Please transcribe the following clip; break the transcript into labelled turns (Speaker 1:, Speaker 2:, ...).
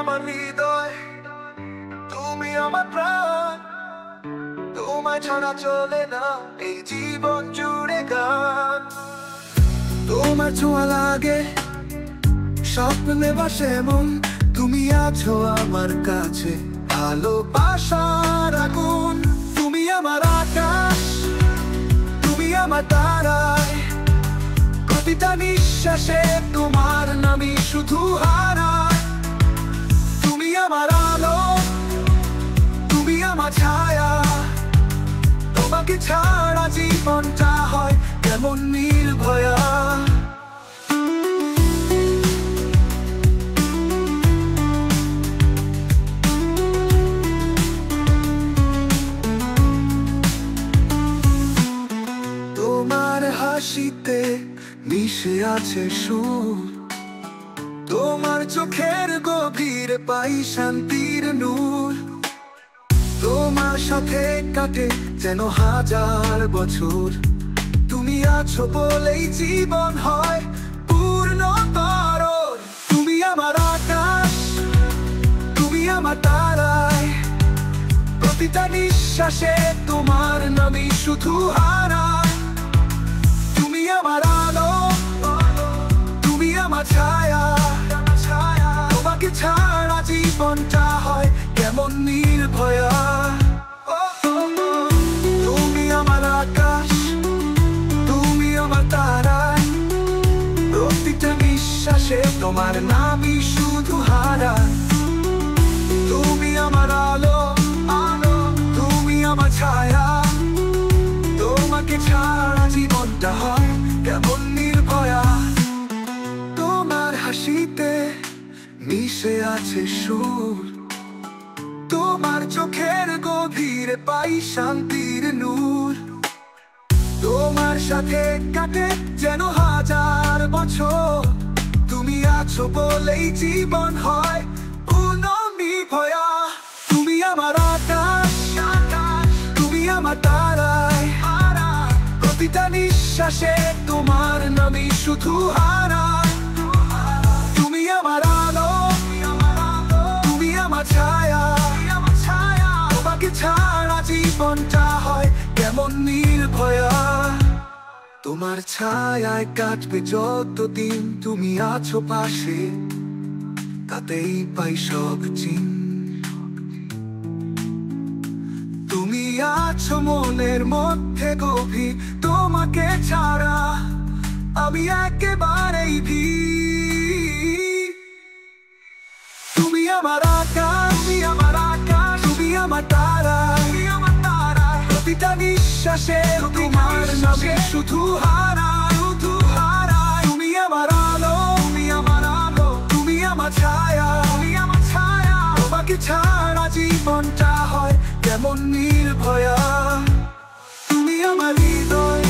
Speaker 1: আমার হৃদয়, তুমি আমার প্রাণ। তোমায় ছাড়া চলে না এই জীবন জুড়ে গান। তোমার ছোঁয়া লাগে স্বপ্নে বাসে মন। তুমি আছো আমার কাছে ভালোবাসার আগুন। তুমি আমার আকাশ, তুমি আমার তারায়। প্রতিটা নিঃশ্বাসে তোমার নামই শুধু হারায়। তুমি আমার আলো, তুমি আমার ছায়া। তোমাকে ছাড়া জীবনটা হয় কেমন নির্ভয়া। তোমার হাসিতে মিশে আছে সুর। তোমার চোখের গভীরে পাই শান্তির নূর। তোমার সাথে কাটে যেন হাজার বছর। তুমি আছো বলেই জীবন হয় পূর্ণতর। তুমি আমার আকাশ, তুমি আমার তারায়। প্রতিটা নিঃশ্বাসে তোমার নামই শুধু হারায়। তুমি আমার আলো, তুমি আমার ছায়া। তোমাকে ছাড়া জীবনটা হয় কেমন নির্ভয়া। তুমি আমার আকাশ, তুমি আমার তারায়। প্রতিটা নিঃশ্বাসে তোমার নামই শুধু হারায়। তুমি আমার আলো, আলো, তুমি আমার ছায়া। তোমাকে ছাড়া জীবনটা হয় কেমন নির্ভয়া। তোমার হাসিতে মিশে আছে সুর। তোমার চোখের গভীরে পাই শান্তির নূর। তোমার সাথে কাটে যেন হাজার বছর। তুমি আছো বলেই জীবন হয় পূর্ণ নির্ভয়া। তুমি আমার আকাশ, তুমি আমার তারায়। প্রতিটা নিঃশ্বাসে তোমার নামই শুধু হারায়। তুমি আমার আলো, তুমি আমার ছায়া। তোমাকে ছাড়া জীবনটা হয় কেমন নির্ভয়া। তোমার ছায়ায় কাটবে যতদিন। তুমি আছো পাশে, তাতেই পাই সব চিন। তুমি আছো মনের মধ্যে গভীর। তোমাকে ছাড়া আমি একেবারেই ভিড়। তুমি আমার আকাশ, তুমি আমার আকাশ। তুমি আমার তারা, তুমি আমার তারা। প্রতিটা নিঃশ্বাসে তোমার নামে শুধু হারায়, শুধু হারায়। তুমি আমার আলো, তুমি আমার আলো। তুমি আমার ছায়া, তুমি আমার ছায়া। তোমাকে ছাড়া জীবনটা হয় কেমন নির্ভয়া। তুমি আমার হৃদয়,